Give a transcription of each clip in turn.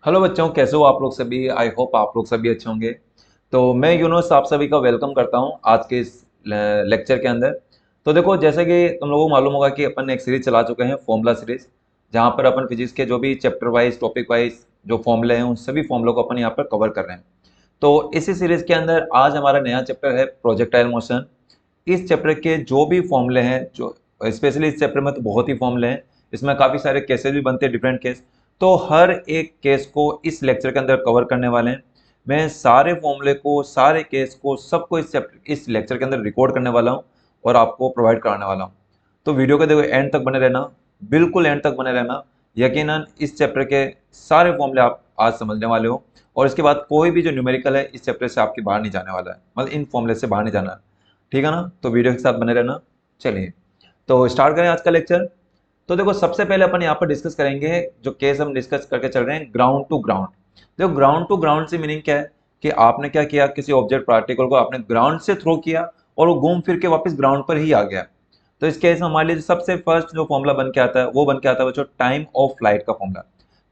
Hello बच्चों, कैसे हो आप लोग सभी। आई होप आप लोग सभी अच्छे होंगे। तो मैं यूनुस आप सभी का वेलकम करता हूं आज के इस लेक्चर के अंदर। तो देखो, जैसे कि तुम लोगों को मालूम होगा कि अपन एक सीरीज चला चुके हैं, फॉर्मूला सीरीज, जहां पर अपन फिजिक्स के जो भी चैप्टर वाइज टॉपिक वाइज जो फॉर्मूले हैं उन सभी फॉर्मूलों को अपन यहाँ पर कवर कर रहे हैं। तो इसी सीरीज के अंदर आज हमारा नया चैप्टर है प्रोजेक्टाइल मोशन। इस चैप्टर के जो भी फॉर्मूले हैं, जो स्पेशली इस चैप्टर में तो बहुत ही फॉर्मूले हैं, इसमें काफ़ी सारे केसेस भी बनते हैं, डिफरेंट केस। तो हर एक केस को इस लेक्चर के अंदर कवर करने वाले हैं। मैं सारे फॉर्मूले को, सारे केस को, सबको इस लेक्चर के अंदर रिकॉर्ड करने वाला हूँ और आपको प्रोवाइड कराने वाला हूँ। तो वीडियो के देखो एंड तक बने रहना, बिल्कुल एंड तक बने रहना। यकीनन इस चैप्टर के सारे फॉर्मूले आप आज समझने वाले हो और इसके बाद कोई भी जो न्यूमेरिकल है इस चैप्टर से आपके बाहर नहीं जाने वाला है, मतलब इन फॉर्मूले से बाहर नहीं जाना है। ठीक है ना। तो वीडियो के साथ बने रहना। चलिए तो स्टार्ट करें आज का लेक्चर। तो देखो, सबसे पहले अपन यहाँ पर डिस्कस करेंगे, जो केस हम डिस्कस करके चल रहे हैं, ग्राउंड टू ग्राउंड। देखो, ग्राउंड टू ग्राउंड से मीनिंग क्या है कि आपने क्या किया, किसी ऑब्जेक्ट पार्टिकल को आपने ग्राउंड से थ्रो किया और वो घूम फिर के वापस ग्राउंड पर ही आ गया। तो इस केस में हमारे लिए सबसे फर्स्ट जो फॉर्मूला बन के आता है वो बन के आता है जो टाइम ऑफ फ्लाइट का फॉर्मूला।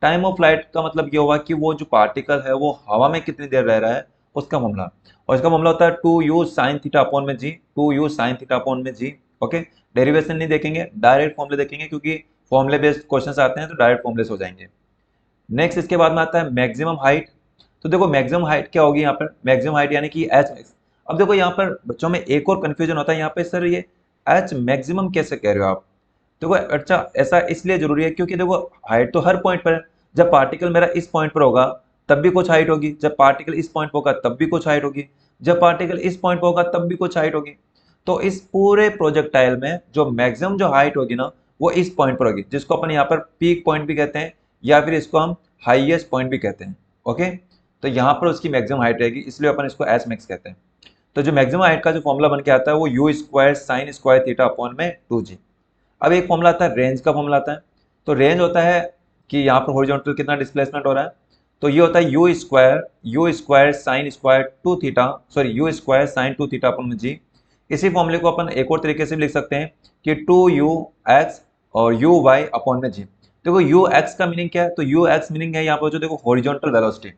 टाइम ऑफ फ्लाइट का मतलब ये होगा कि वो जो पार्टिकल है वो हवा में कितनी देर रह रहा है, उसका मामला। और इसका मामला होता है 2u sin थीटा अपॉन में जी, 2u sin थीटा अपॉन में जी। ओके। डेरिवेशन नहीं देखेंगे, डायरेक्ट फॉर्मूले देखेंगे, क्योंकि फॉर्मूले बेस्ड क्वेश्चंस आते हैं तो डायरेक्ट फॉर्मूले से हो जाएंगे। नेक्स्ट इसके बाद में आता है मैक्सिमम हाइट। तो देखो, मैक्सिमम हाइट क्या होगी यहाँ पर, मैक्सिमम हाइट यानी कि एच मैक्स। अब देखो, यहाँ पर बच्चों में एक और कंफ्यूजन होता है यहाँ पे, सर ये एच मैक्सिमम कैसे कह रहे हो आप। देखो अच्छा, ऐसा इसलिए जरूरी है क्योंकि देखो, हाइट तो हर पॉइंट पर है। जब पार्टिकल मेरा इस पॉइंट पर होगा तब भी कुछ हाइट होगी, जब पार्टिकल इस पॉइंट पर होगा तब भी कुछ हाइट होगी, जब पार्टिकल इस पॉइंट पर होगा तब भी कुछ हाइट होगी। तो इस पूरे प्रोजेक्टाइल में जो मैक्सिमम जो हाइट होगी ना, वो इस पॉइंट पर होगी, जिसको अपन यहाँ पर पीक पॉइंट भी कहते हैं या फिर इसको हम हाईएस्ट पॉइंट भी कहते हैं। ओके। तो यहाँ पर उसकी मैक्सिमम हाइट रहेगी, इसलिए अपन इसको एस मैक्स कहते हैं। तो जो मैक्सिमम हाइट का जो फॉर्मूला बन के आता है वो you square sine square theta upon में 2g। अब एक फॉर्मूला आता है रेंज का फॉर्मूला आता है। तो रेंज होता है कि यहाँ पर हॉरिजॉन्टल कितना डिस्प्लेसमेंट हो रहा है, तो ये होता है U square sine square two theta, sorry U square sine two theta upon में जी। इसी फॉर्मूले को अपन एक और तरीके से भी लिख सकते हैं कि 2u(x) और u(y) अपॉन में जी। देखो, u(x) का मीनिंग क्या है, तो u(x) मीनिंग है यहाँ पर जो देखो हॉरिजॉन्टल वेलोसिटी,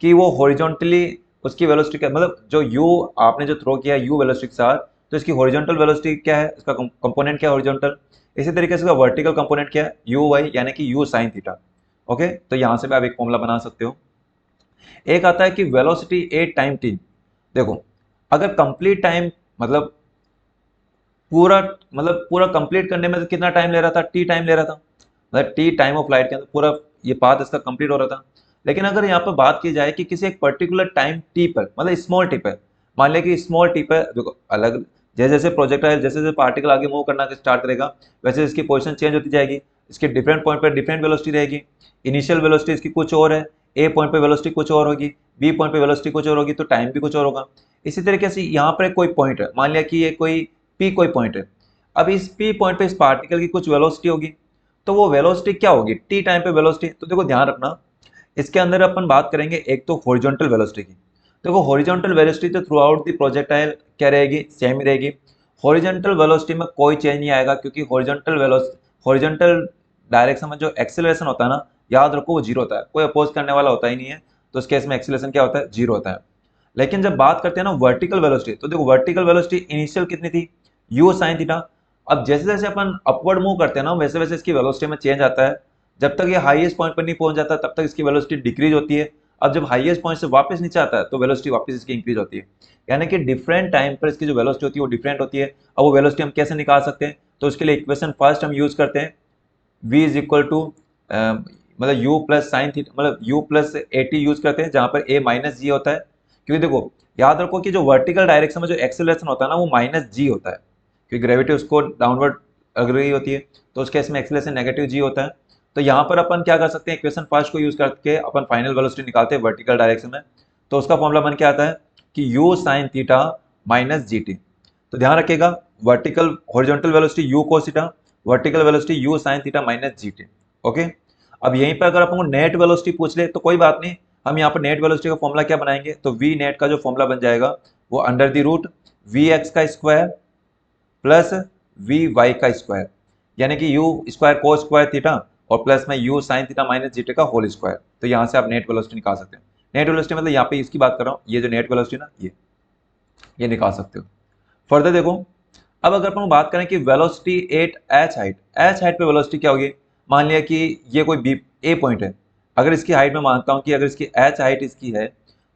कि वो हॉरिजॉन्टली उसकी वेलोसिटी क्या, मतलब जो u आपने जो थ्रो किया u वेलोसिटी के साथ, तो इसकी हॉरिजॉन्टल वेलोसिटी क्या है, इसका कंपोनेंट क्या है हॉरिजॉन्टल। इसी तरीके से इसका वर्टिकल कंपोनेंट क्या है u(y) यानी कि u sin थीटा। ओके। तो यहाँ से भी आप एक फॉर्मूला बना सकते हो। एक आता है कि वेलोसिटी एट टाइम टी। देखो, अगर कंप्लीट टाइम मतलब पूरा पूरा कंप्लीट करने में कितना टाइम ले रहा था, टी टाइम ले रहा था, मतलब टी टाइम ऑफ फ्लाइट के अंदर पूरा ये पाथ इसका कंप्लीट हो रहा था। लेकिन अगर यहाँ पर बात की जाए कि किसी एक पर्टिकुलर टाइम टी पर, मतलब स्मॉल टी पर, मान लिया कि स्मॉल टी पर देखो अलग, जैसे जैसे प्रोजेक्टाइल, जैसे जैसे पार्टिकल आगे मूव करना स्टार्ट करेगा वैसे इसकी पोजीशन चेंज होती जाएगी। इसके डिफरेंट पॉइंट पर डिफरेंट वेलोसिटी रहेगी। इनिशियल वेलोसिटी इसकी कुछ और है, ए पॉइंट पे वेलोसिटी कुछ और होगी, बी पॉइंट पे वेलोसिटी कुछ और होगी, तो टाइम भी कुछ और होगा। इसी तरीके से यहाँ पर कोई पॉइंट है, मान लिया कि ये कोई पी कोई पॉइंट है। अब इस पी पॉइंट पे इस पार्टिकल की कुछ वेलोसिटी होगी, तो वो वेलोसिटी क्या होगी, टी टाइम पे वेलोसिटी। तो देखो ध्यान रखना, इसके अंदर अपन बात करेंगे एक तो हॉरिजॉन्टल वेलोसिटी की। देखो, हॉरिजॉन्टल वेलोसिटी तो थ्रू आउट द प्रोजेक्टाइल क्या रहेगी, सेम ही रहेगी। हॉरिजॉन्टल वेलोसिटी में कोई चेंज नहीं आएगा, क्योंकि हॉरिजॉन्टल डायरेक्शन में जो एक्सेलरेशन होता है ना, याद रखो वो जीरो होता है, कोई अपोज करने वाला होता ही नहीं है। तो इस केस में एक्सेलरेशन क्या होता है, जीरो होता है। लेकिन जब बात करते हैं ना वर्टिकल वेलोसिटी, तो देखो वर्टिकल वेलोसिटी इनिशियल कितनी थी, यू साइन थीटा। अब जैसे जैसे अपन अपवर्ड मूव करते हैं ना, वैसे वैसे इसकी वेलोसिटी में चेंज आता है। जब तक ये हाईएस्ट पॉइंट पर नहीं पहुंच जाता तब तक इसकी वेलोसिटी डिक्रीज होती है। अब जब हाईएस्ट पॉइंट से वापस नीचे आता है तो वेलोसिटी वापस इसकी इंक्रीज होती है। यानी कि डिफरेंट टाइम पर इसकी जो वेलोसिटी होती है वो डिफरेंट होती है। अब वो वेलोसिटी हम कैसे निकाल सकते हैं, तो उसके लिए इक्वेशन फर्स्ट हम यूज करते हैं, v इज इक्वल टू मतलब u प्लस साइन थीटा, मतलब u plus A T use करते हैं, जहां पर a माइनस जी होता है। क्योंकि देखो याद रखो कि जो वर्टिकल डायरेक्शन में जो एक्सेलरेशन होता है ना वो माइनस जी होता है, क्योंकि ग्रेविटी उसको डाउनवर्ड लग रही होती है, तो उस केस में एक्सेलरेशन नेगेटिव जी होता है। तो यहाँ पर अपन क्या कर सकते हैं, इक्वेशन फर्स्ट को यूज करके अपन फाइनल वेलोसिटी निकालते हैं वर्टिकल डायरेक्शन में। तो उसका फॉर्मूला बन के आता है कि u sign theta minus G T. तो ध्यान रखिएगा, vertical horizontal velocity u cos theta, vertical velocity u sin theta minus G T. Okay. अब यहीं पर अगर आपको नेट वेलोसिटी पूछ ले तो कोई बात नहीं, हम यहाँ पर नेट वेलोसिटी का फॉर्मूला क्या बनाएंगे, तो v नेट का जो फॉर्मूला बन जाएगा वो under the root V X का स्क्वायर प्लस वी वाई का स्क्वायर, यानी कि U square cos square theta और प्लस में U sine theta minus G T का होल स्क्वायर। तो यहाँ से आप नेट वेलोसिटी निकाल सकते हैं। नेट वेलोसिटी मतलब यहाँ पे इसकी बात कर रहा हूँ, ये जो नेट वेलोसिटी ना ये निकाल सकते हो। फर्दर देखो, अब अगर अपन बात करें कि वेलोसिटी एट एच हाइट पे वेलोसिटी क्या होगी। मान लिया कि ये कोई बी ए पॉइंट है, अगर इसकी हाइट में मानता हूँ कि अगर इसकी एच हाइट इसकी है,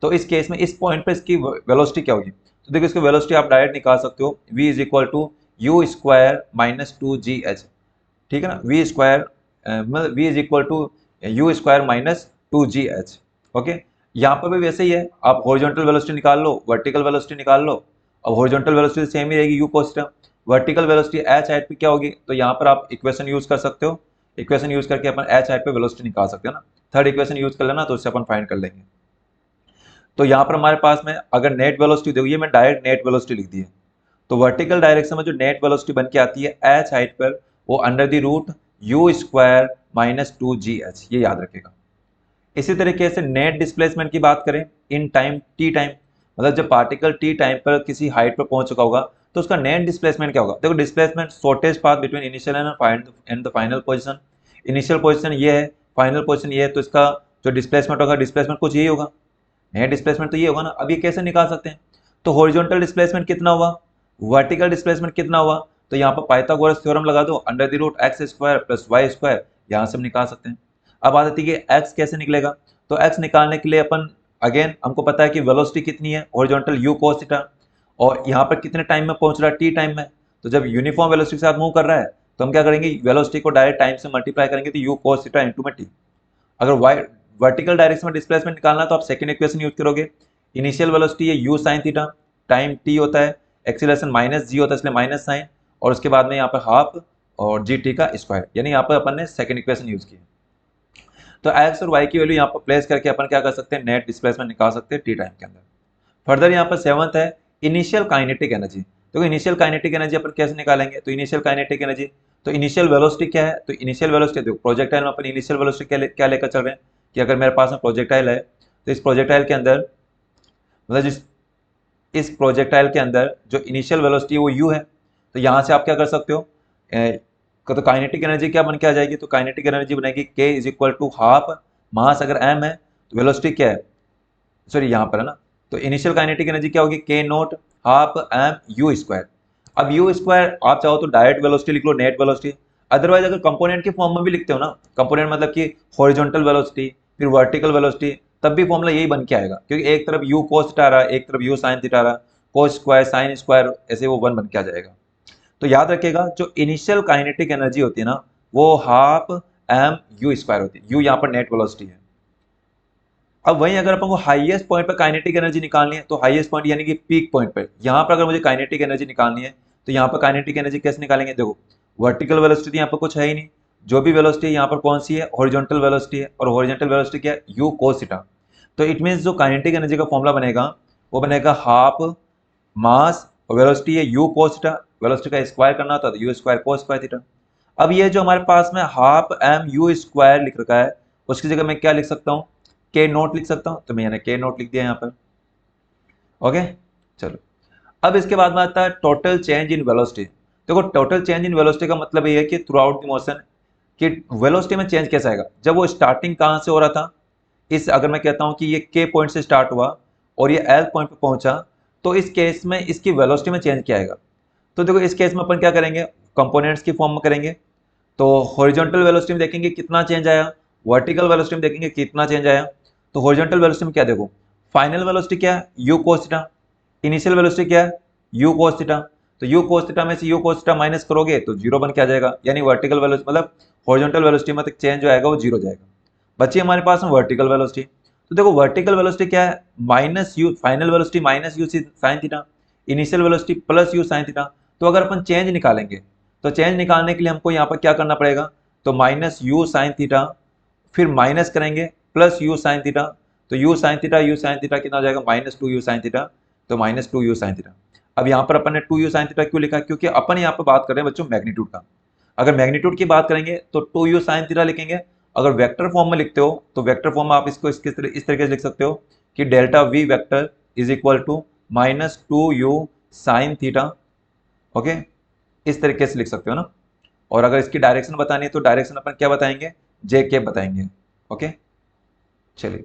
तो इस केस में इस पॉइंट पे इसकी वेलोसिटी क्या होगी। तो देखो इसकी वेलोसिटी आप डायरेक्ट निकाल सकते हो, v is equal to U square minus two G H, ठीक है ना। वी स्क्वायर मतलब V is equal to U square minus two G H. Okay, यहाँ पर भी वैसे ही है, आप हॉरिजॉन्टल वेलोसिटी निकाल लो, वर्टिकल वेलोसिटी निकाल लो। अब हॉरिजॉन्टल वेलोसिटी सेम ही रहेगी, you cos theta. Vertical velocity H height पे क्या होगी, तो यहाँ पर आप इक्वेशन यूज कर सकते हो। इक्वेशन यूज करके अपन एच हाइट पे वेलोसिटी निकाल सकते हैं ना। थर्ड इक्वेशन यूज कर लेना, तो उससे अपन फाइंड कर लेंगे। तो यहाँ पर हमारे पास में अगर नेट वेलोसिटी देखिए, मैं डायरेक्ट नेट वेलोसिटी लिख दी है। तो वर्टिकल डायरेक्शन में जो नेट वेलोसिटी बन के आती है एच हाइट पर, वो under the root U square minus two G H, ये याद रखेगा। इसी तरीके से नेट डिस्प्लेसमेंट की बात करें इन टाइम टी टाइम, मतलब जब पार्टिकल टी टाइम पर किसी हाइट पर पहुंच चुका होगा, तो उसका नेट डिस्प्लेसमेंट क्या होगा। देखो displacement shortest path between initial and the final position. Initial position ये है, फाइनल पोजीशन ये है, तो इसका जो डिस्प्लेसमेंट होगा, डिस्प्लेसमेंट कुछ यही होगा, नेट डिस्प्लेसमेंट तो ये होगा ना। अब ये कैसे निकाल सकते हैं, तो हॉरिजॉन्टल डिस्प्लेसमेंट कितना हुआ, वर्टिकल डिस्प्लेसमेंट कितना हुआ, तो यहाँ पर पाइथागोरस थ्योरम लगा दो, under the root X square plus Y square, यहाँ से हम निकाल सकते हैं। अब आ जाती है कि एक्स कैसे निकलेगा, तो एक्स निकालने के लिए अपन अगेन हमको पता है कि वेलोसिटी कितनी है, हॉरिजॉन्टल यू कोस थीटा, और यहाँ पर कितने टाइम में पहुंच रहा है, टी टाइम में। तो जब यूनिफॉर्म वेलोसिटी के साथ मूव कर रहा है, तो हम क्या करेंगे, वेलोसिटी को डायरेक्ट टाइम से मल्टीप्लाई करेंगे, तो यू कोस थीटा इंटू में टी। अगर वाई वर्टिकल डायरेक्शन में डिस्प्लेसमेंट निकालना, तो आप सेकंड इक्वेशन यूज करोगे। इनिशियल वेलोसिटी है u sine theta, time T होता है, एक्सीलरेशन माइनस जी होता है, इसलिए माइनस साइन, और उसके बाद में यहाँ पर हाफ और जी टी का स्क्वायर, यानी यहाँ पर अपन ने सेकंड इक्वेशन यूज की। तो एक्स और वाई की वैल्यू यहाँ पर प्लेस करके अपन क्या कर सकते हैं, नेट डिस्प्लेसमेंट निकाल सकते हैं टी टाइम के अंदर। फर्दर यहाँ पर सेवंथ है इनिशियल काइनेटिक एनर्जी। तो इनिशियल काइनेटिक एनर्जी अपन कैसे निकालेंगे, तो इनिशियल काइनेटिक एनर्जी, तो इनिशियल वेलोसिटी क्या है, तो इनिशियल वेलोसिटी देखो प्रोजेक्टाइल में अपन इनिशियल वेलोसिटी क्या लेकर चल रहे हैं, कि अगर मेरे पास में प्रोजेक्टाइल है, तो इस प्रोजेक्टाइल के अंदर मतलब जिस इस प्रोजेक्टाइल के अंदर जो इनिशियल वेलोसिटी है वो u है। तो यहाँ से आप क्या कर सकते हो, तो काइनेटिक एनर्जी क्या बन के आ जाएगी, तो काइनेटिक एनर्जी बनेगी k is equal to half mass, अगर m है तो वेलोसिटी क्या है, सॉरी यहाँ पर है ना, तो इनिशियल काइनेटिक एनर्जी क्या होगी, k note half m u square. अब u स्क्वायर आप चाहो तो डायरेक्ट वेलोसिटी लिख लो, नेट वेलोसिटी। अदरवाइज अगर कंपोनेंट के फॉर्म में भी लिखते हो ना, कंपोनेंट मतलब कि हॉरिजॉन्टल वेलोसिटी फिर वर्टिकल वेलोसिटी, तब भी फॉर्मूला यही बन के आएगा, क्योंकि एक तरफ u cos थीटा आ रहा है, एक तरफ u sin थीटा आ रहा है, cos स्क्वायर sin स्क्वायर, ऐसे वो वन बन के आ जाएगा। तो याद रखिएगा जो इनिशियल काइनेटिक एनर्जी होती है ना, वो हाफ m u स्क्वायर होती है, u यहाँ पर नेट वेलोसिटी है। अब वहीं अगर अपन को हाईएस्ट पॉइंट पर काइनेटिक एनर्जी निकालनी है, तो हाईएस्ट पॉइंट यानी कि पीक पॉइंट पर, यहाँ पर अगर मुझे काइनेटिक एनर्जी निकालनी है, तो यहाँ पर काइनेटिक एनर्जी कैसे निकालेंगे, देखो वर्टिकल वेलोसिटी यहाँ पर कुछ है ही नहीं, जो भी वेलोसिटी है यहाँ पर कौन सी है, हॉरिजॉन्टल वेलोसिटी है, और हॉरिजॉन्टल वेलोसिटी क्या है, u cos थीटा। तो इट मीन्स जो काइनेटिक एनर्जी का फॉर्मूला बनेगा, वो बनेगा हाफ मास, और वेलोसिटी है u cos थीटा, वेलोसिटी का स्क्वायर करना होता है तो u square cos square theta. अब ये जो हमारे पास में हाफ m u स्क्वायर लिख रखा है, उसकी जगह मैं क्या लिख सकता हूँ, k नोट लिख सकता हूँ, तो मैंने k नोट लिख दिया यहाँ पर। ओके, चलो अब इसके बाद में आता है टोटल चेंज इन वेलोसिटी। देखो टोटल चेंज इन वेलोसिटी का मतलब ये है कि थ्रू आउट द मोशन, कि वेलोसिटी में चेंज कैसा आएगा, जब वो स्टार्टिंग कहाँ से हो रहा था, इस अगर मैं कहता हूँ कि ये के पॉइंट से स्टार्ट हुआ और ये एल पॉइंट पे पहुंचा, तो इस केस में इसकी वेलोसिटी में चेंज क्या आएगा। तो देखो इस केस में अपन क्या करेंगे, कंपोनेंट्स की फॉर्म में करेंगे। तो हॉरिजॉन्टल वेलोसिटी में देखेंगे कितना चेंज आया, वर्टिकल वेलोसिटी में देखेंगे कितना चेंज आया। तो हॉरिजॉन्टल वेलोसिटी में क्या देखो, फाइनल वेलोसिटी क्या है, you cos theta, initial velocity क्या है, यू कोस थीटा। तो यू कोस थीटा में से यू कोस थीटा माइनस करोगे तो जीरो बन के आ जाएगा, यानी वर्टिकल वेलोसिटी मतलब हॉरिजॉन्टल वेलोसिटी में चेंज जो आएगा वो जीरो जाएगा। बची हमारे पास में वर्टिकल वेलोसिटी। तो देखो वर्टिकल वेलोसिटी क्या है, minus you, final velocity minus you sine theta, initial velocity plus u sine theta. तो अगर अपन चेंज निकालेंगे, तो चेंज निकालने के लिए हमको यहाँ पर क्या करना पड़ेगा, तो माइनस यू साइन थीटा, फिर माइनस करेंगे प्लस यू साइन थीटा। तो यू साइन थीटा कितना हो जाएगा, minus two you sine theta, तो minus two you sine theta. अब यहाँ पर अपन ने टू यू साइन थीटा क्यों लिखा, क्योंकि अपन यहाँ पर बात कर रहे हैं बच्चों मैग्नीट्यूड का। अगर मैग्नीट्यूड की बात करेंगे तो टू यू साइन थीटा लिखेंगे। अगर वेक्टर फॉर्म में लिखते हो, तो वेक्टर फॉर्म में आप इसको इस तरीके से लिख सकते हो कि delta V vector is equal to minus two you sine theta. Okay, इस तरीके से लिख सकते हो ना। और अगर इसकी डायरेक्शन बतानी है, तो डायरेक्शन अपन क्या बताएंगे, जे के बताएंगे। ओके, चलिए,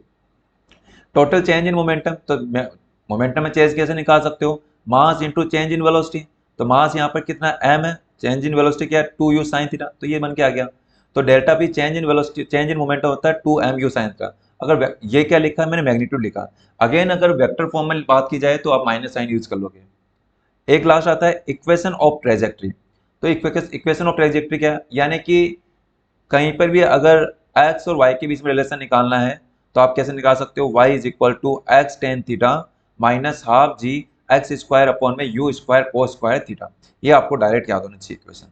टोटल चेंज इन मोमेंटम, तो मोमेंटम में चेंज कैसे निकाल सकते हो, mass into change in velocity. तो मास यहाँ पर कितना m है, चेंज इन वेलोसिटी क्या है 2u साइन थीटा, तो ये बन के आ गया। तो delta P change in velocity, change in momentum होता है 2mu साइन थीटा। अगर ये क्या लिखा है मैंने, मैग्नीट्यूड लिखा। अगेन अगर वेक्टर फॉर्म में बात की जाए तो आप माइनस साइन यूज कर लोगे। एक लास्ट आता है इक्वेशन ऑफ ट्रेजेक्ट्री। तो इक्वेशन ऑफ ट्रेजेक्ट्री क्या है, यानी कि कहीं पर भी अगर x और y के बीच में रिलेशन निकालना है तो आप कैसे निकाल सकते हो, y is equal to x tan theta minus half ji x square upon में you square cos square theta. ये आपको डायरेक्ट याद होना चाहिए इक्वेशन।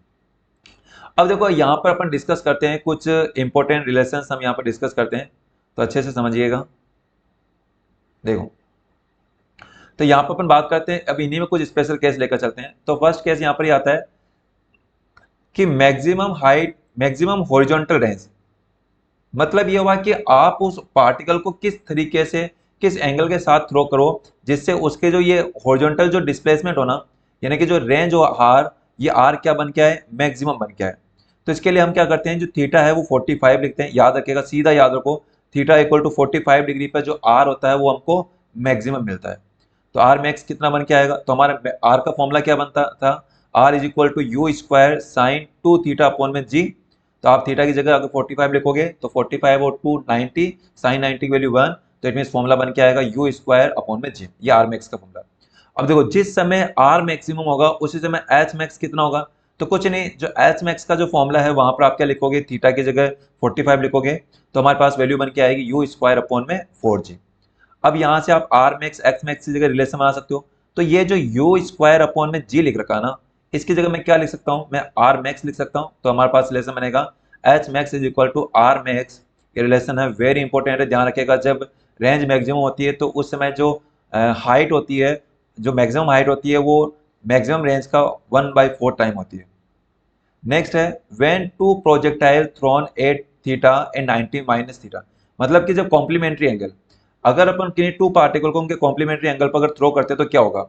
अब देखो यहाँ पर अपन डिस्कस करते हैं कुछ इंपॉर्टेंट रिलेशंस, हम यहाँ पर डिस्कस करते हैं, तो अच्छे से समझिएगा। देखो, तो यहाँ पर अपन बात करते हैं, अब इन्हीं में कुछ स्पेशल केस लेकर चलते हैं। तो फर्स्ट केस यहाँ पर ही आता है कि maximum height, maximum horizontal range, मतलब ये हुआ कि आप उस पार्टिकल को किस तरीके से, किस एंगल के साथ थ्रो करो जिससे उसके जो ये हॉरिजॉन्टल जो डिस्प्लेसमेंट हो ना, यानी कि जो रेंज हो आर, ये आर क्या बन के आए, मैक्सिमम बन के आए। तो इसके लिए हम क्या करते हैं, जो थीटा है वो 45 लिखते हैं, याद रखिएगा, सीधा याद रखो, थीटा इक्वल टू 45 डिग्री पर जो आर होता है वो हमको मैक्सिमम मिलता है। तो आर मैक्स कितना बन के आएगा, तो हमारा आर का फॉर्मूला क्या बनता था, R is equal to U square sine 2 theta upon में जी। तो आप थीटा की जगह अगर 45 लिखोगे तो 45 और 2 90, साइन 90 की वैल्यू 1, तो इट मीन फॉर्मूला बन के आएगा यू स्क्वायर अपॉन में जी, ये आर मैक्स का फॉर्मूला। अब देखो, जिस समय आर मैक्सिमम होगा उसी समय एच मैक्स कितना होगा, तो कुछ नहीं, जो एच मैक्स का जो फॉर्मूला है वहां पर आप क्या लिखोगे, थीटा की जगह 45 लिखोगे, तो हमारे पास वैल्यू बन के आएगी यू स्क्वायर अपॉन में 4g। अब यहाँ से आप आर मैक्स एक्स मैक्स की जगह रिलेशन बना सकते हो। तो ये जो यू स्क्वायर अपॉन में जी लिख रखा है ना, इसकी जगह मैं क्या लिख सकता हूँ, मैं आर मैक्स लिख सकता हूँ। तो हमारे पास रिलेशन बनेगा H max is equal to R max. ये रिलेशन है, वेरी इंपॉर्टेंट है, ध्यान रखिएगा। जब रेंज मैक्सिमम होती है तो उस समय जो हाइट होती है, जो मैक्सिमम हाइट होती है वो मैक्सिमम रेंज का 1/4 टाइम होती है। नेक्स्ट है when two projectile thrown at theta and 90 minus theta, मतलब कि जब कॉम्प्लीमेंट्री एंगल, अगर अपन किन्हीं टू पार्टिकल को उनके कॉम्प्लीमेंट्री एंगल पर अगर थ्रो करते हैं तो क्या होगा।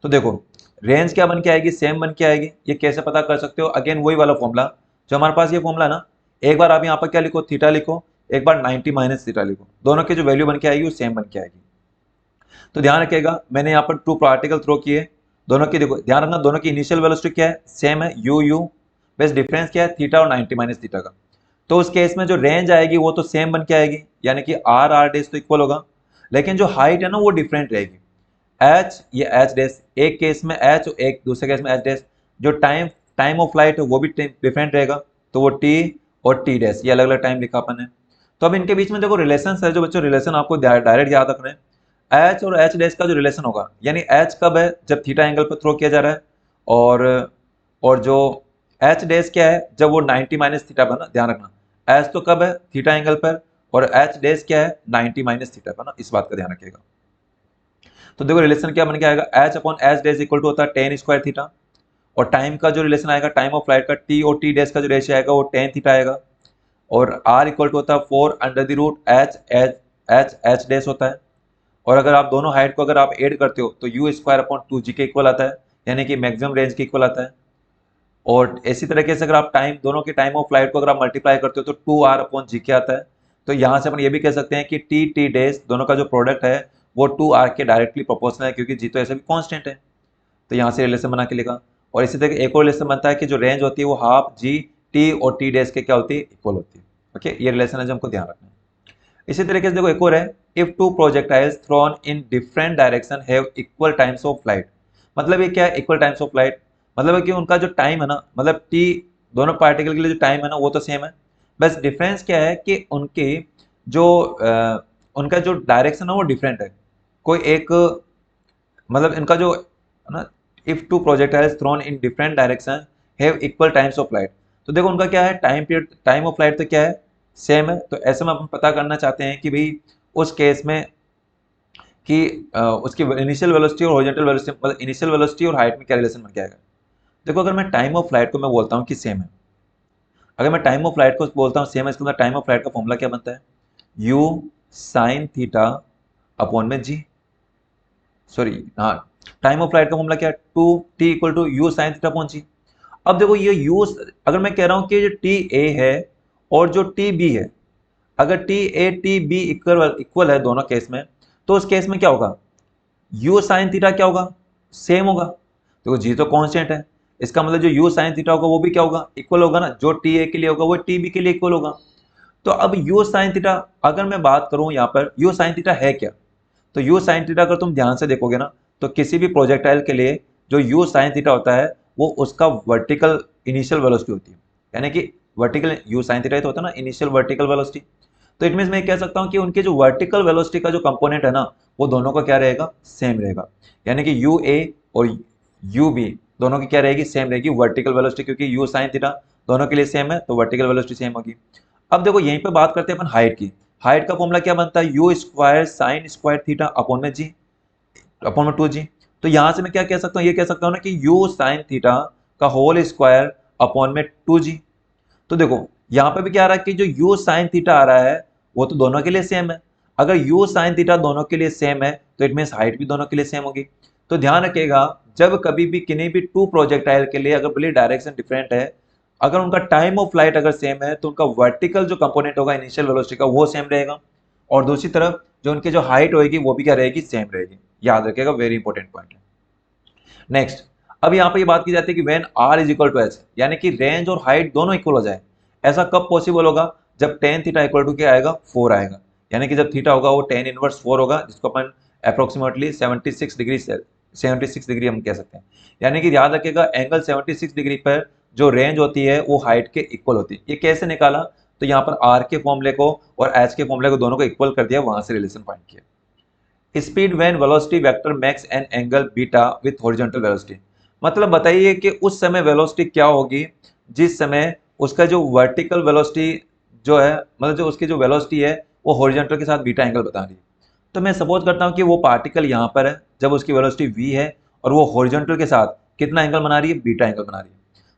तो देखो, रेंज क्या बन के आएगी, सेम बन के आएगी। ये कैसे पता कर सकते हो, अगेन वही वाला फॉर्मूला जो हमारे पास ये फॉर्मूला ना, एक बार आप यहाँ पर क्या लिखो, थीटा लिखो, एक बार 90 माइनस थीटा लिखो, दोनों की जो वैल्यू बन के आएगी वो सेम बन के आएगी। तो ध्यान रखिएगा, मैंने यहाँ पर टू पार्टिकल थ्रो किए, दोनों की देखो ध्यान रखना, दोनों की इनिशियल वेलोसिटी क्या है, सेम है, यू यू, बस डिफरेंस क्या है, थीटा और 90 माइनस थीटा का। तो उस केस में जो रेंज आएगी वो तो सेम बन के आएगी, यानी कि आर आर डेस तो इक्वल होगा, लेकिन जो हाइट है ना वो डिफरेंट रहेगी। एच, ये एच डेस, एक केस में एच, एक दूसरे केस में एच डेस। जो टाइम टाइम ऑफ फ्लाइट है वो भी डिफरेंट रहेगा, तो वो टी और टी डेस, ये अलग अलग टाइम लिखा अपन है। तो अब इनके बीच में देखो रिलेशन है, जो बच्चों रिलेशन आपको डायरेक्ट याद रखना है। एच और एच डैश का जो रिलेशन होगा, यानी एच कब है, जब थीटा एंगल पर थ्रो किया जा रहा है, और जो एच डैश क्या है, जब वो 90 माइनस थीटा पर ना, ध्यान रखना एच तो कब है, थीटा एंगल पर, और एच डैश क्या है, 90 माइनस थीटा पर ना, इस बात का ध्यान रखिएगा। तो देखो रिलेशन क्या बन के आएगा, H upon H dash equal to होता है टेन स्क्वायर थीटा, और टाइम का जो रिलेशन आएगा, टाइम ऑफ फ्लाइट का, टी और टी डैश का जो रेशियो आएगा वो टेन थीटा आएगा, और आर इक्वल टू होता है 4 under the root H H H H dash होता है। और अगर आप दोनों हाइट को अगर आप ऐड करते हो तो यू स्क्वायर अपॉन 2g के इक्वल आता है, यानी कि मैक्सिमम रेंज के इक्वल आता है। और इसी तरीके से अगर आप टाइम, दोनों के टाइम ऑफ फ्लाइट को अगर आप मल्टीप्लाई करते हो तो 2r अपॉन जी के आता है। तो यहाँ से अपन ये भी कह सकते हैं कि टी टी डेज दोनों का जो प्रोडक्ट है वो 2r के डायरेक्टली प्रोपोर्शनल है, क्योंकि जी तो ऐसे भी कॉन्स्टेंट है। तो यहाँ से रिलेशन बना के लिखा। और इसी तरह एक और रिलेशन बनता है कि जो रेंज होती है वो हाफ जी टी और टी डेज के क्या होती है, इक्वल होती है। ओके, ये रिलेशन है जो हमको ध्यान रखना है। इसी तरीके से देखो एक और है, if two projectiles thrown in different direction have equal times of flight. मतलब ये क्या है, इक्वल टाइम्स ऑफ फ्लाइट, मतलब है कि उनका जो टाइम है ना, मतलब टी, दोनों पार्टिकल के लिए जो टाइम है ना वो तो सेम है, बस डिफरेंस क्या है कि उनकी जो उनका जो डायरेक्शन है वो डिफरेंट है। कोई एक, मतलब इनका जो है ना, if two projectiles thrown in different direction have equal times of flight, तो देखो उनका क्या है, time period, time of flight तो क्या है, सेम है। तो ऐसे में हम पता करना चाहते हैं कि भाई उस केस में कि उसकी इनिशियल वेलोसिटी और हॉरिजॉन्टल वेलोसिटी, मतलब इनिशियल वेलोसिटी और हाइट में क्या रिलेशन बन के आएगा। देखो अगर मैं टाइम ऑफ फ्लाइट को मैं बोलता हूँ कि सेम है, अगर मैं टाइम ऑफ फ्लाइट को बोलता हूँ सेम है, इसके अंदर टाइम ऑफ फ्लाइट का फॉर्मूला क्या बनता है, यू साइन थीटा अपॉन में जी, सॉरी हाँ, टाइम ऑफ फ्लाइट का फॉर्मूला क्या है, two t equal to you sine theta upon g. अब देखो ये यू, अगर मैं कह रहा हूँ कि जो टी ए है और जो टी बी है, अगर T A T B equal equal है दोनों केस में, तो उस केस में क्या होगा, यू साइन थीटा क्या होगा, सेम होगा। देखो जी तो कांस्टेंट है, इसका मतलब जो यू साइन थीटा होगा वो भी क्या होगा, इक्वल होगा ना, जो टी ए के लिए होगा वो टी बी के लिए इक्वल होगा। तो अब यू साइन थीटा, अगर मैं बात करूं यहाँ पर यू साइन थीटा है क्या, तो यू साइन थीटा अगर तुम ध्यान से देखोगे ना, तो किसी भी प्रोजेक्टाइल के लिए जो यू साइन थीटा होता है वो उसका वर्टिकल इनिशियल वेलोसिटी होती है, यानी कि वर्टिकल यू साइन थीटा तो होता है ना इनिशियल वर्टिकल वेलोसिटी। तो इट मीन मैं कह सकता हूँ कि उनके जो वर्टिकल वेलोसिटी का जो कंपोनेंट है ना, वो दोनों का क्या रहेगा, सेम रहेगा। यानी कि यू ए और यू बी दोनों की क्या रहेगी, सेम रहेगी वर्टिकल वेलोसिटी, क्योंकि यू साइन थीटा दोनों के लिए सेम है, तो वर्टिकल वेलोसिटी सेम होगी। अब देखो यहीं पे बात करते हैं अपन हाइट की। हाइट का फॉर्मूला क्या बनता है, U square sine square theta upon में जी, अपॉन में 2g। तो यहां से मैं क्या कह सकता हूँ, ये कह सकता हूँ ना कि यू साइन थीटा का होल स्क्वायर अपॉन में 2g। तो देखो यहाँ पे भी क्या आ रहा है कि जो यू साइन थीटा आ रहा है वो तो दोनों के लिए सेम है। अगर यू साइन थीटा दोनों के लिए सेम है तो इट मीन्स हाइट भी दोनों के लिए सेम होगी। तो ध्यान रखिएगा, जब कभी भी किन्हीं भी टू प्रोजेक्टाइल के लिए अगर भले डायरेक्शन डिफरेंट है, अगर उनका टाइम ऑफ फ्लाइट अगर सेम है तो उनका वर्टिकल जो कंपोनेंट होगा इनिशियल वेलोसिटी का वो सेम रहेगा, और दूसरी तरफ जो उनकी जो हाइट होगी वो भी क्या रहेगी, सेम रहेगी। याद रखिएगा, वेरी इंपॉर्टेंट पॉइंट है। नेक्स्ट, अब यहाँ पे ये बात की जाती है कि when R is equal to H, यानी कि रेंज और हाइट दोनों इक्वल हो जाए। ऐसा कब पॉसिबल होगा, जब टेन थीटा इक्वल टू क्या आएगा, 4 आएगा। यानी कि जब थीटा होगा वो टेन इनवर्स 4 होगा, जिसको अपन अप्रोक्सीमेटली 76 डिग्री से 76 डिग्री हम कह सकते हैं। यानी कि याद रखिएगा एंगल 76 डिग्री पर जो रेंज होती है वो हाइट के इक्वल होती है। ये कैसे निकाला, तो यहाँ पर आर के फॉर्मूले को और एच के फॉर्मूले को दोनों को इक्वल कर दिया, वहां से रिलेशन फाइंड किया। Speed when velocity vector makes an angle beta with horizontal velocity, मतलब बताइए कि उस समय वेलोसिटी क्या होगी जिस समय उसका जो वर्टिकल वेलोसिटी जो है, मतलब जो उसकी जो वेलोसिटी है वो हॉरिजॉन्टल के साथ बीटा एंगल बता रही है। तो मैं सपोज करता हूँ कि वो पार्टिकल यहाँ पर है, जब उसकी वेलोसिटी v है और वो हॉरिजॉन्टल के साथ कितना एंगल बना रही है, बीटा एंगल बना रही है।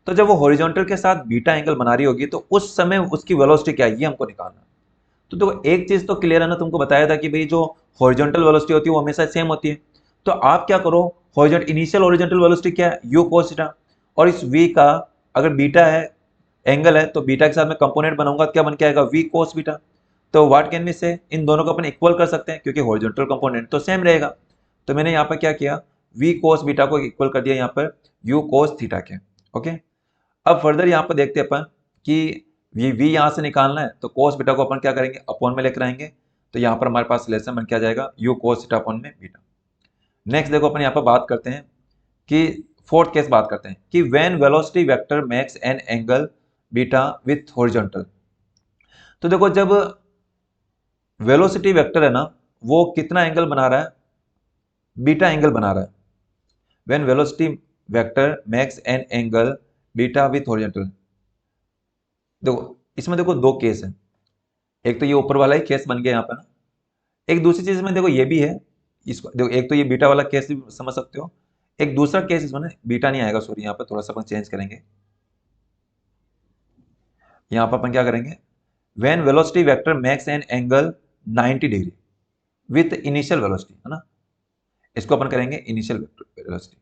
तो जब वो हॉरिजॉन्टल के साथ बीटा एंगल बना रही होगी तो उस समय उसकी वेलोसिटी क्या है, ये हमको निकालना है। तो देखो एक चीज तो क्लियर है ना, तुमको बताया था कि भाई जो हॉरिजॉन्टल वेलोसिटी होती है वो हमेशा सेम होती है। तो आप क्या करो, हॉरिजॉन्टल इनिशियल हॉरिजॉन्टल वेलोसिटी क्या है, यू कोस थीटा, और इस v का अगर बीटा है एंगल है तो बीटा के साथ मैं कंपोनेंट बनाऊंगा तो क्या बन के आएगा, v कोस बीटा। तो व्हाट कैन वी से, इन दोनों को अपन इक्वल कर सकते हैं क्योंकि हॉरिजॉन्टल कंपोनेंट तो सेम रहेगा। तो मैंने यहाँ पर क्या किया, v कोस बीटा को इक्वल कर दिया यहाँ पर u कोस थीटा के। ओके, अब फर्दर यहाँ पर देखते हैं अपन कि ये v यहाँ से निकालना है, तो कोस बीटा को अपन क्या करेंगे, अपॉन में लेकर आएंगे। तो यहाँ पर हमारे पास रिलेशन बन क्या जाएगा, u कोस थीटा अपॉन में बीटा। नेक्स्ट देखो अपन यहाँ पर बात करते हैं कि फोर्थ केस बात करते हैं कि when velocity vector makes an angle beta with horizontal. तो देखो जब वेलोसिटी वेक्टर है ना वो कितना एंगल बना रहा है, बीटा एंगल बना रहा है। When velocity vector makes an angle beta with horizontal, देखो इसमें देखो दो केस है, एक तो ये ऊपर वाला ही केस बन गया यहाँ पर ना, एक दूसरी चीज में देखो ये भी है, इसको देखो एक तो ये बीटा वाला केस भी समझ सकते हो, एक दूसरा केस इसमें ना बीटा नहीं आएगा, सॉरी यहाँ पर थोड़ा सा अपन चेंज करेंगे। यहाँ पर अपन क्या करेंगे, when velocity vector makes an angle 90 degree with initial velocity, है ना, इसको अपन करेंगे इनिशियल वेलोसिटी।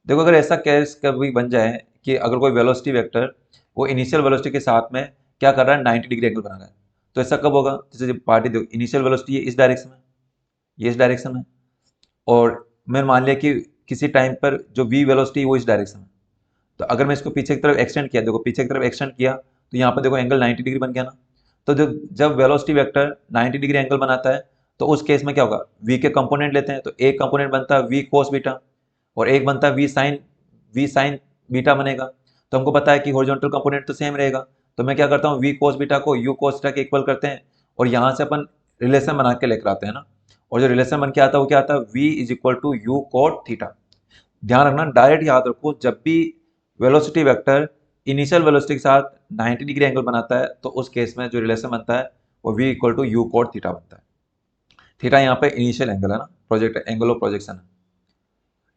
देखो अगर ऐसा केस कभी बन जाए कि अगर कोई वेलोसिटी वेक्टर वो इनिशियल वेलोसिटी के साथ में क्या कर रहा है, 90 डिग्री एंगल बना रहा है, तो ऐसा कब होगा, जैसे पार्टी देखो इनिशियल वेलोसिटी ये इस डायरेक्शन में, ये इस डायरेक्शन में, और मैं मान लिया कि किसी टाइम पर जो v वेलोसिटी वो इस डायरेक्शन में। तो अगर मैं इसको पीछे की तरफ एक्सटेंड किया, देखो पीछे की तरफ एक्सटेंड किया तो यहाँ पर देखो एंगल 90 डिग्री बन गया ना। तो जब वेलोसिटी वेक्टर 90 डिग्री एंगल बनाता है तो उस केस में क्या होगा, v के कंपोनेंट लेते हैं, तो एक कंपोनेंट बनता है v कोस बीटा और एक बनता है वी साइन बीटा बनेगा। तो हमको पता है कि हॉरिजॉन्टल कंपोनेंट तो सेम रहेगा, तो मैं क्या करता हूँ, वी कोस बीटा को यू कोस बीटा के इक्वल करते हैं और यहाँ से अपन रिलेशन बना के लेकर आते हैं ना, और जो रिलेशन बन के आता है वो क्या आता है, v is equal to U cot theta. ध्यान रखना, डायरेक्ट याद रखो, जब भी वेलोसिटी वेक्टर इनिशियल वेलोसिटी के साथ 90 डिग्री एंगल बनाता है तो उस केस में जो रिलेशन बनता है वो v equal to U cot theta बनता है। थीटा यहाँ पे इनिशियल एंगल है ना, प्रोजेक्ट एंगल ऑफ प्रोजेक्शन है।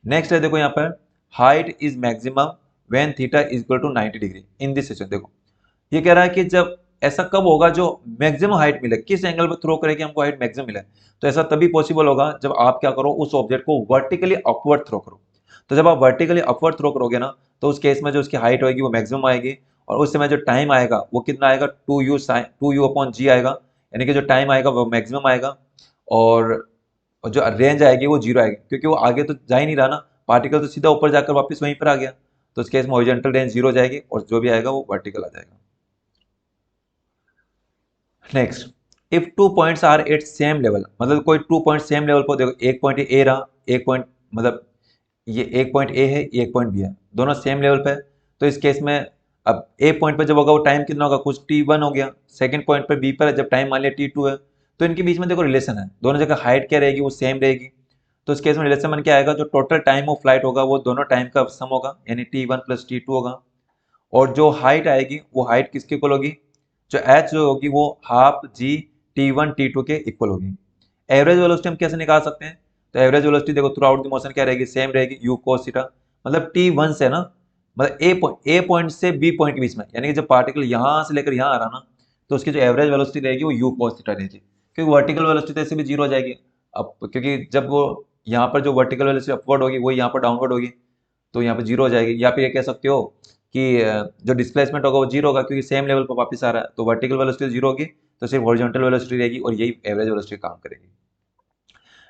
नेक्स्ट है देखो यहाँ पर height is maximum when theta is equal to 90 degree in this situation. देखो ये कह रहा है कि जब ऐसा कब होगा जो मैक्सिमम हाइट मिले, किस एंगल पर थ्रो करे कि हमको हाइट मैक्सिमम मिले, तो ऐसा तभी पॉसिबल होगा जब आप क्या करो, उस ऑब्जेक्ट को वर्टिकली अपवर्ड थ्रो करो। तो जब आप वर्टिकली अपवर्ड थ्रो करोगे ना तो उस केस में जो उसकी हाइट होगी वो मैक्सिमम आएगी, और उस समय जो टाइम आएगा वो कितना आएगा, 2u आएगा, यानी कि जो टाइम आएगा वो मैक्सिमम आएगा, और जो रेंज आएगी वो जीरो आएगी, क्योंकि वो आगे तो जा ही नहीं रहा ना, पार्टिकल तो सीधा ऊपर जाकर वापस वहीं पर आ गया। तो इस केस में हॉरिजॉन्टल रेंज जीरो जाएगी और जो भी आएगा वो वर्टिकल आ जाएगा। Next, if 2 points are at same level, मतलब कोई 2 पॉइंट सेम लेवल पर, देखो एक पॉइंट ए रहा, एक पॉइंट मतलब ये एक पॉइंट ए है, ये एक पॉइंट बी है, दोनों सेम लेवल पे है। तो इस केस में अब ए पॉइंट पर जब होगा वो टाइम कितना होगा, कुछ t1 हो गया। सेकंड पॉइंट पर बी पर जब टाइम मान लिया t2 है, तो इनके बीच में देखो रिलेशन है, दोनों जगह हाइट क्या रहेगी, वो सेम रहेगी। तो इस केस में रिलेशन बन के आएगा, जो टोटल टाइम ऑफ फ्लाइट होगा वो दोनों टाइम का सम होगा, यानी t1 प्लस t2 होगा। और जो हाइट आएगी वो हाइट किसके इक्वल होगी, जो एच जो होगी वो हाफ जी t1 t2 के इक्वल होगी। एवरेज वेलोसिटी हम कैसे निकाल सकते हैं, तो एवरेज वेलोसिटी देखो थ्रू आउट द मोशन क्या रहेगी, सेम रहेगी, u cos थीटा, मतलब t1 से ना, मतलब ए पॉइंट से बी पॉइंट के बीच में, यानी कि जब पार्टिकल यहाँ से लेकर यहाँ आ रहा ना, तो उसकी जो एवरेज वेलोसिटी रहेगी वो u cos थीटा रहेगी, क्योंकि वर्टिकल वेलोसिटी तो ऐसे भी जीरो हो जाएगी। अब क्योंकि जब वो यहाँ पर जो वर्टिकल वेलोसिटी अपवर्ड होगी वो यहाँ पर डाउनवर्ड होगी, तो यहाँ पे जीरो हो जाएगी। या फिर ये कह सकते हो कि जो डिस्प्लेसमेंट होगा वो जीरो होगा, क्योंकि सेम लेवल पर वापस आ रहा है, तो वर्टिकल वेलोसिटी जीरो होगी, तो सिर्फ हॉरिजॉन्टल वेलोसिटी रहेगी और यही एवरेज वेलोसिटी काम करेगी।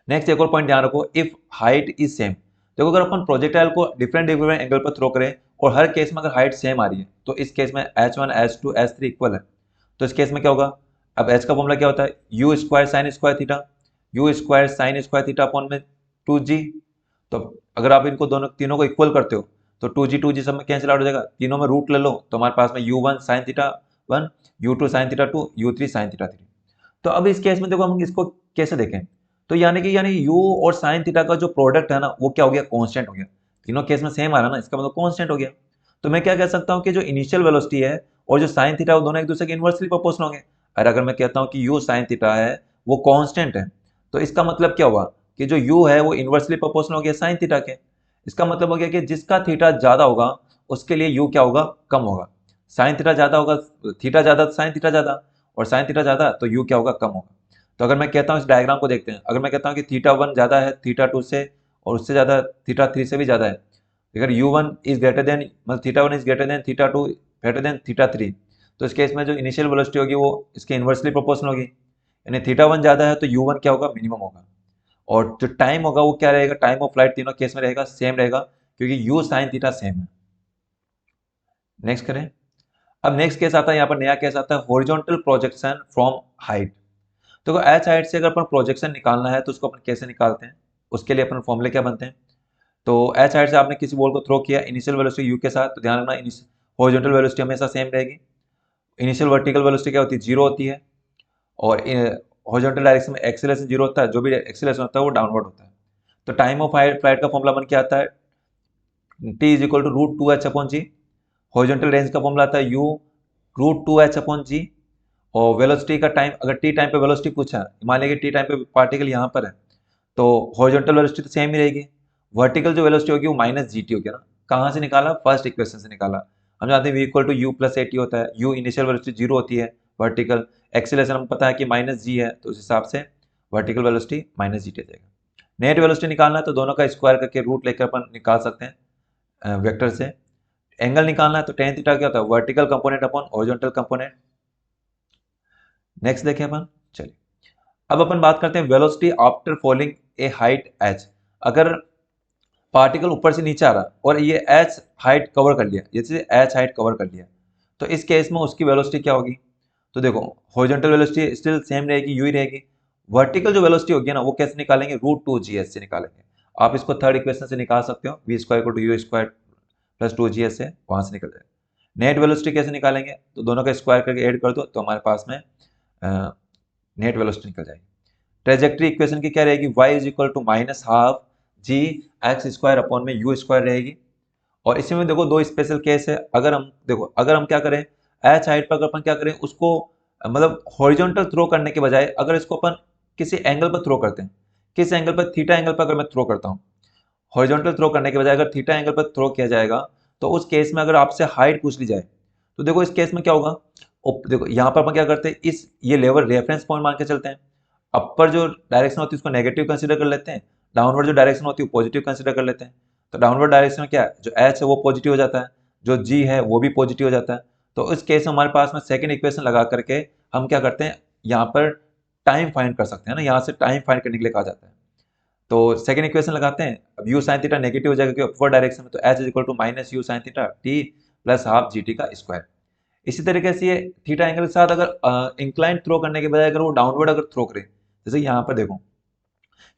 नेक्स्ट एक और पॉइंट ध्यान रखो, इफ हाइट इज सेम, देखो अगर अपन प्रोजेक्टाइल को डिफरेंट डिफरेंट एंगल पर थ्रो करें और हर केस में अगर हाइट सेम आ रही है, तो इस केस में h1 h2 h3 इक्वल है, तो इस केस में क्या होगा, अब h का फॉर्मूला क्या होता है, u square sine square theta, u square sine square theta upon में 2g। तो अगर आप इनको दोनों तीनों को इक्वल करते हो तो 2g सब में कैंसिल आउट हो जाएगा, तीनों में रूट ले लो, तो हमारे पास में u1 sine theta 1, u2 sine theta 2, u3 sine theta 3। तो अब इस केस में देखो हम इसको कैसे देखें, तो यानी u और साइन थीटा का जो प्रोडक्ट है ना वो क्या हो गया, कांस्टेंट हो गया। तीनों केस में सेम आ रहा ना, इसका मतलब कांस्टेंट हो गया। तो मैं क्या कह सकता हूँ कि जो इनिशियल वेलोसिटी है और जो साइन थीटा वो दोनों एक दूसरे के इनवर्सली प्रोपोर्शनल होंगे। और अगर मैं कहता हूँ कि u साइन थीटा है वो कांस्टेंट है, तो इसका मतलब क्या हुआ कि जो u है वो इनवर्सली प्रोपोर्शनल हो गया साइन थीटा के। इसका मतलब हो गया कि जिसका थीटा ज्यादा होगा उसके लिए u क्या होगा, कम होगा। साइन थीटा ज्यादा होगा, थीटा ज्यादा तो साइन थीटा ज्यादा, और साइन थीटा ज्यादा तो u क्या होगा, कम होगा। तो अगर मैं कहता हूँ, इस डायग्राम को देखते हैं, अगर मैं कहता हूँ कि थीटा 1 ज्यादा है थीटा 2 से, और उससे ज्यादा थीटा 3 से भी ज्यादा है, अगर u1 इज ग्रेटर देन, मतलब theta 1 is greater than theta 2 greater than theta 3, तो इस केस में जो इनिशियल वेलोसिटी होगी वो इसके इनवर्सली प्रोपोर्शनल होगी, यानी थीटा 1 ज्यादा है तो u1 क्या होगा, मिनिमम होगा। और जो टाइम होगा वो क्या रहेगा, टाइम ऑफ फ्लाइट तीनों केस में रहेगा सेम रहेगा, क्योंकि u साइन थीटा सेम है। नेक्स्ट करें। अब नेक्स्ट केस आता है, यहाँ पर नया केस आता है, हॉरिजॉन्टल प्रोजेक्शन फ्रॉम हाइट। तो एच हाइट से अगर अपन प्रोजेक्शन निकालना है तो उसको अपन कैसे निकालते हैं, उसके लिए अपन फॉर्मूले क्या बनते हैं। तो एच हाइट से आपने किसी बॉल को थ्रो किया इनिशियल वेलोसिटी यू के साथ, तो ध्यान रखना हॉरिजॉन्टल वेलोसिटी हमेशा सेम रहेगी। इनिशियल वर्टिकल वेलोसिटी क्या होती है, जीरो होती है, और हॉरिजॉन्टल डायरेक्शन में एक्सेलरेशन जीरो होता है, जो भी एक्सेलरेशन होता है वो डाउनवर्ड होता है। तो टाइम ऑफ फ्लाइट का फॉर्मूला बन के आता है t is equal to root two h upon g. Horizontal range का फॉर्मूला आता है u root two h upon g. और वेलोसिटी का टाइम, अगर टी टाइम पे वेलोसिटी पूछा, मान लीजिए टी टाइम पे पार्टिकल यहाँ पर है, तो हॉरिजॉन्टल वेलोसिटी तो सेम ही रहेगी, वर्टिकल जो वेलोसिटी होगी वो माइनस जी टी होगी ना। कहाँ से निकाला, फर्स्ट इक्वेशन से निकाला। हम जानते हैं v equal to U plus A T होता है, u इनिशियल वेलोसिटी जीरो होती है, वर्टिकल एक्सीलरेशन हम पता है कि माइनस जी है, तो उस हिसाब से vertical velocity minus G T जाएगा। नेट वेलोसिटी निकालना है तो दोनों का स्क्वायर करके रूट लेकर अपन निकाल सकते हैं वेक्टर से। एंगल निकालना है तो टेन थीटा क्या होता है, vertical component upon horizontal component. Next देखें अपन, चलिए अब अपन बात करते हैं वेलोसिटी आफ्टर फॉलिंग ए हाइट h। अगर पार्टिकल ऊपर से नीचे आ रहा और ये h हाइट कवर कर लिया, जैसे h हाइट कवर कर लिया, तो इस केस में उसकी वेलोसिटी क्या होगी। तो देखो हॉरिजॉन्टल वेलोसिटी स्टिल सेम रहेगी, यू ही रहेगी। वर्टिकल जो वेलोसिटी होगी ना वो कैसे निकालेंगे, रूट टू जी एस से निकालेंगे। आप इसको थर्ड इक्वेशन से निकाल सकते हो, वी स्क्वायर को you square plus 2 G S से, वहां से निकल जाएगा। नेट वेलोसिटी कैसे निकालेंगे, तो दोनों का स्क्वायर करके ऐड कर दो तो हमारे पास में नेट वेलोसिटी निकल जाएगी। ट्रेजेक्ट्री इक्वेशन की क्या रहेगी, y is equal to minus half ji x square upon में यू स्क्वायर रहेगी। और इसी में देखो दो स्पेशल केस है, अगर हम देखो अगर हम क्या करें, एच हाइट पर अगर अपन क्या करें उसको, मतलब हॉरिजॉन्टल थ्रो करने के बजाय अगर इसको अपन किसी एंगल पर थ्रो करते हैं, किस एंगल पर, थीटा एंगल पर अगर मैं थ्रो करता हूँ, हॉरिजॉन्टल थ्रो करने के बजाय अगर थीटा एंगल पर थ्रो किया जाएगा, तो उस केस में अगर आपसे हाइट पूछ ली जाए, तो देखो इस केस में क्या होगा, देखो यहाँ पर अपन क्या करते हैं, इस ये लेवल रेफरेंस पॉइंट मान के चलते हैं। अपर जो डायरेक्शन होती है उसको नेगेटिव कंसीडर कर लेते हैं, डाउनवर्ड जो डायरेक्शन होती है वो पॉजिटिव कंसीडर कर लेते हैं। तो डाउनवर्ड डायरेक्शन में क्या है, जो एच है वो पॉजिटिव हो जाता है, जो जी है वो भी पॉजिटिव हो जाता है। तो इस केस में हमारे पास में सेकंड इक्वेशन लगा करके हम क्या करते हैं, यहाँ पर टाइम फाइंड कर सकते हैं ना, यहाँ से टाइम फाइंड करने के लिए कहा जाता है। तो सेकंड इक्वेशन लगाते हैं, अब यू साइन थीटा नेगेटिव हो जाएगा कि अपवर्ड डायरेक्शन में, तो H is equal to minus you sine theta T plus half ji T का स्क्वायर। इसी तरीके से ये थीटा एंगल के साथ अगर इंक्लाइन थ्रो करने के बजाय अगर वो डाउनवर्ड अगर थ्रो करे, जैसे यहाँ पर देखो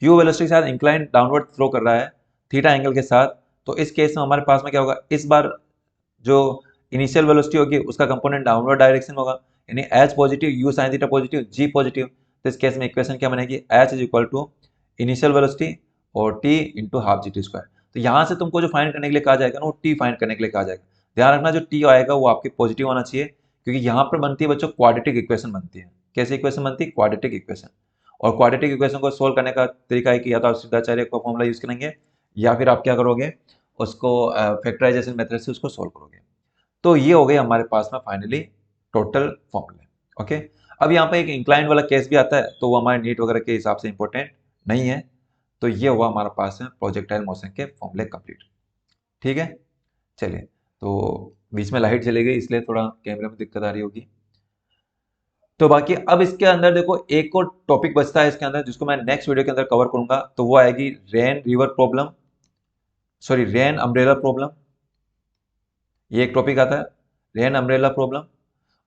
यू वेलोसिटी के साथ इंक्लाइन डाउनवर्ड थ्रो कर रहा है थीटा एंगल के साथ, तो इस केस में हमारे पास में क्या होगा, इस बार जो इनिशियल वेलोसिटी होगी उसका कंपोनेंट डाउनवर्ड डायरेक्शन होगा, यानी h positive u sine theta positive g positive. तो इस केस में इक्वेशन क्या बनेगी, h is equal to initial velocity और टी इंटू हाफ जी टी स्क्वायर। तो यहाँ से तुमको जो फाइंड करने के लिए कहा जाएगा ना, वो टी फाइंड करने के लिए कहा जाएगा। ध्यान रखना जो टी आएगा वो आपके पॉजिटिव आना चाहिए, क्योंकि यहाँ पर बनती है बच्चों क्वाड्रेटिक इक्वेशन बनती है। कैसी इक्वेशन बनती है, क्वाड्रेटिक इक्वेशन। और क्वाड्रेटिक इक्वेशन को सोल्व करने का तरीका है कि या तो आप सिद्धाचार्य का फॉर्मूला यूज करेंगे, या फिर आप क्या करोगे, उसको फैक्टराइजेशन मेथड से उसको सोल्व करोगे। तो ये हो गए हमारे पास में फाइनली टोटल फॉर्मूले। ओके, अब यहाँ पे एक इंक्लाइन वाला केस भी आता है, तो वो हमारे नीट वगैरह के हिसाब से इंपॉर्टेंट नहीं है। तो ये हुआ हमारे पास में प्रोजेक्टाइल मोशन के फॉर्मूले कंप्लीट। ठीक है, चलिए, तो बीच में लाइट चली गई इसलिए थोड़ा कैमरे में दिक्कत आ रही होगी। तो बाकी अब इसके अंदर देखो एक और टॉपिक बचता है इसके अंदर, जिसको मैं नेक्स्ट वीडियो के अंदर कवर करूंगा, तो वो आएगी rain river problem, sorry rain umbrella problem. ये एक टॉपिक आता है, रेन अम्ब्रेला प्रॉब्लम।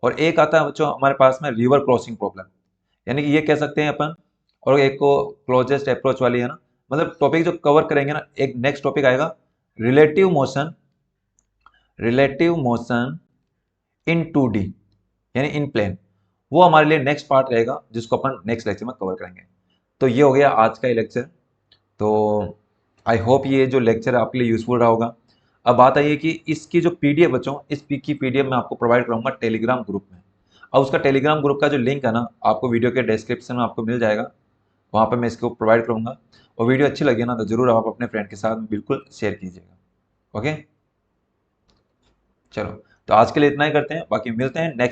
और एक आता है बच्चों हमारे पास में रिवर क्रॉसिंग प्रॉब्लम, यानी कि ये कह सकते हैं अपन। और एक को क्लोजेस्ट अप्रोच वाली है ना, मतलब टॉपिक जो कवर करेंगे ना, एक नेक्स्ट टॉपिक आएगा relative motion, relative motion in 2D यानी इन प्लेन। वो हमारे लिए नेक्स्ट पार्ट रहेगा, जिसको अपन नेक्स्ट लेक्चर में कवर करेंगे। तो ये हो गया आज का ये लेक्चर। तो आई होप ये जो लेक्चर आपके लिए यूजफुल रहा होगा। अब बात आई है कि इसकी जो पीडीएफ बच्चों, इस की पीडीएफ मैं आपको प्रोवाइड करूंगा टेलीग्राम ग्रुप में। अब उसका टेलीग्राम ग्रुप का जो लिंक है ना, आपको वीडियो के डिस्क्रिप्शन में आपको मिल जाएगा, वहाँ पर मैं इसको प्रोवाइड करूंगा। और वीडियो अच्छी लगी ना, तो जरूर आप अपने फ्रेंड के साथ बिल्कुल शेयर कीजिएगा। ओके, चलो, तो आज के लिए इतना ही करते हैं, बाकी मिलते हैं नेक्स्ट